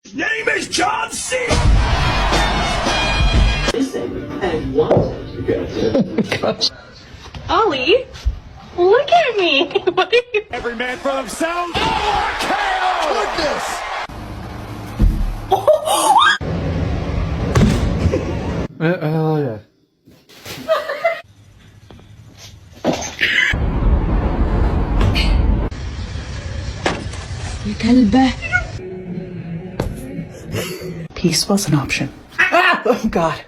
His name is John C. And wanted. Gosh. Ollie, look at me. What are you? Every man for himself. Oh, goodness! Oh yeah. يا كلبة. Peace was an option. Ah! Oh God.